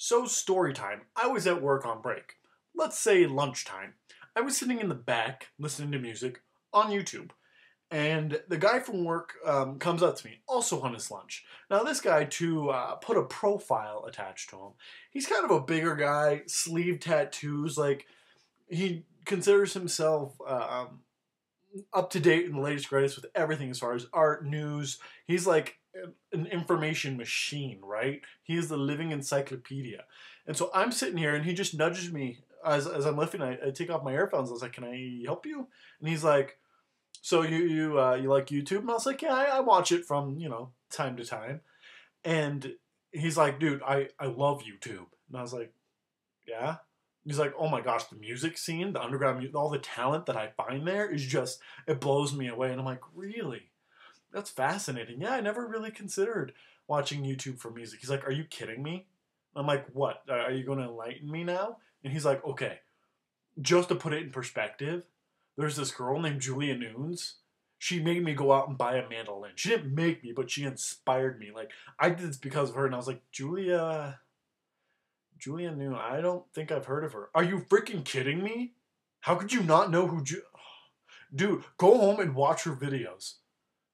So story time. I was at work on break. Let's say lunchtime. I was sitting in the back listening to music on YouTube. And the guy from work comes up to me, also on his lunch. Now, this guy, to put a profile attached to him, he's kind of a bigger guy, sleeve tattoos. Like, he considers himself up to date and the latest greatest with everything as far as art, news. He's like an information machine, right? He is the living encyclopedia. And so I'm sitting here and he just nudges me as I'm lifting. I take off my earphones. I was like, "Can I help you?" And he's like, "So you like YouTube?" And I was like, "Yeah, I watch it from time to time." And he's like, "Dude, I love YouTube." And I was like, "Yeah." He's like, "Oh my gosh, the music scene, the underground music, all the talent that I find there is just, it blows me away." And I'm like, "Really? That's fascinating. Yeah, I never really considered watching YouTube for music." He's like, "Are you kidding me?" I'm like, "What? Are you going to enlighten me now?" And he's like, "Okay, just to put it in perspective, there's this girl named Julia Nunes. She made me go out and buy a mandolin. She didn't make me, but she inspired me. Like, I did this because of her." And I was like, Julia Nunes, I don't think I've heard of her. Are you freaking kidding me? How could you not know who Dude, go home and watch her videos.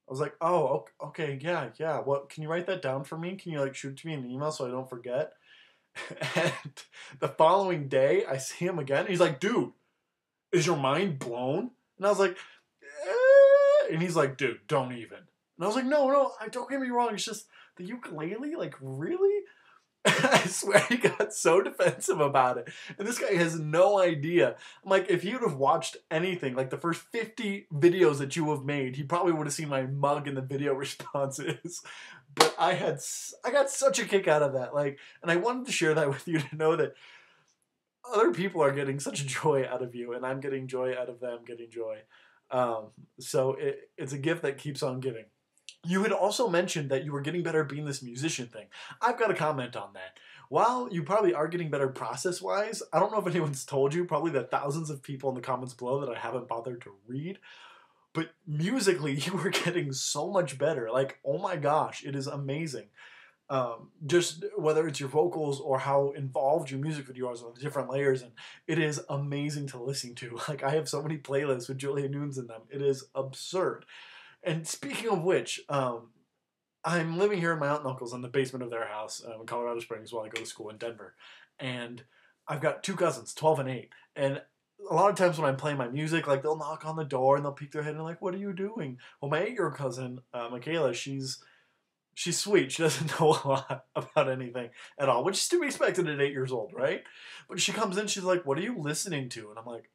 I was like, "Oh, okay, yeah, yeah. What? Can you write that down for me? Can you like shoot it to me in an email so I don't forget?" And the following day, I see him again. He's like, "Dude, is your mind blown?" And I was like, And he's like, "Dude, don't even." And I was like, "No, no, I don't get me wrong. It's just the ukulele. Like, really?" I swear he got so defensive about it. And this guy has no idea. I'm like, if he would have watched anything, like the first 50 videos that you have made, he probably would have seen my mug in the video responses. But I got such a kick out of that. Like, and I wanted to share that with you to know that other people are getting such joy out of you, and I'm getting joy out of them getting joy. So it's a gift that keeps on giving. You had also mentioned that you were getting better at being this musician thing. I've got a comment on that. While you probably are getting better process-wise, I don't know if anyone's told you, probably the thousands of people in the comments below that I haven't bothered to read, but musically, you were getting so much better. Like, oh my gosh, it is amazing. Just whether it's your vocals or how involved your music video is with the different layers, and it is amazing to listen to. Like, I have so many playlists with Julia Nunes in them. It is absurd. And speaking of which, I'm living here with my aunt and uncles in the basement of their house in Colorado Springs while I go to school in Denver. And I've got two cousins, 12 and 8. And a lot of times when I'm playing my music, like they'll knock on the door and they'll peek their head and like, "What are you doing?" Well, my 8-year-old cousin, Michaela, she's sweet. She doesn't know a lot about anything at all, which is to be expected at 8 years old, right? But she comes in, she's like, "What are you listening to?" And I'm like,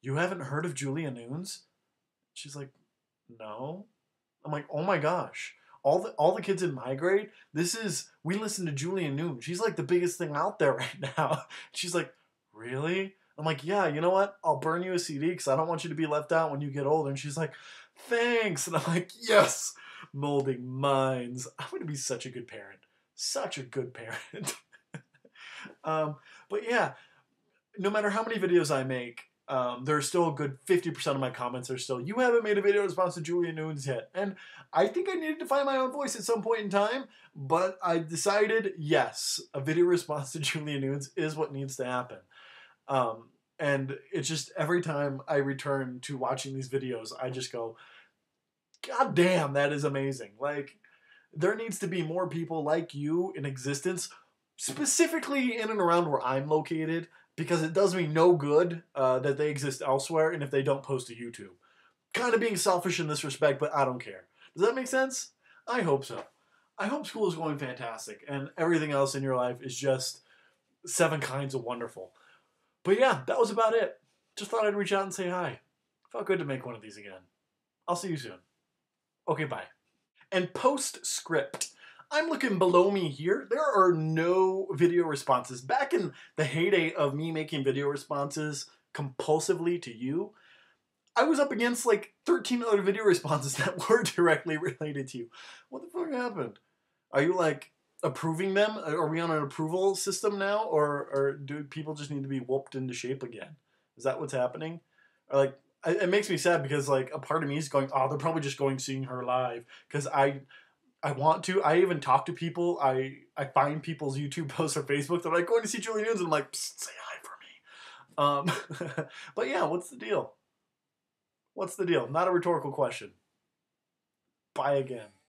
"You haven't heard of Julia Nunes?" She's like, "No." I'm like, "Oh my gosh. All the kids in my grade, we listen to Julia Nunes. She's like the biggest thing out there right now." She's like, "Really?" I'm like, "Yeah, you know what? I'll burn you a CD because I don't want you to be left out when you get older." And she's like, "Thanks." And I'm like, "Yes, molding minds. I'm going to be such a good parent. Such a good parent." um, but yeah, no matter how many videos I make, there's still a good 50% of my comments are still, "You haven't made a video response to Julia Nunes yet." And I think I needed to find my own voice at some point in time, but I decided, yes, a video response to Julia Nunes is what needs to happen. And it's just every time I return to watching these videos, I just go, "God damn, that is amazing." Like, there needs to be more people like you in existence, specifically in and around where I'm located, because it does me no good that they exist elsewhere and if they don't post to YouTube. Kind of being selfish in this respect, but I don't care. Does that make sense? I hope so. I hope school is going fantastic and everything else in your life is just seven kinds of wonderful. But yeah, that was about it. Just thought I'd reach out and say hi. Felt good to make one of these again. I'll see you soon. Okay, bye. And postscript. I'm looking below me here. There are no video responses. Back in the heyday of me making video responses compulsively to you, I was up against like 13 other video responses that were directly related to you. What the fuck happened? Are you like approving them? Are we on an approval system now? Or do people just need to be whooped into shape again? Is that what's happening? Or like, it makes me sad because like a part of me is going, "Oh, they're probably just going seeing her live." Because I want to. I even talk to people. I find people's YouTube posts or Facebook. They're like, going to see Julie Nunes. And I'm like, say hi for me. But yeah, what's the deal? What's the deal? Not a rhetorical question. Bye again.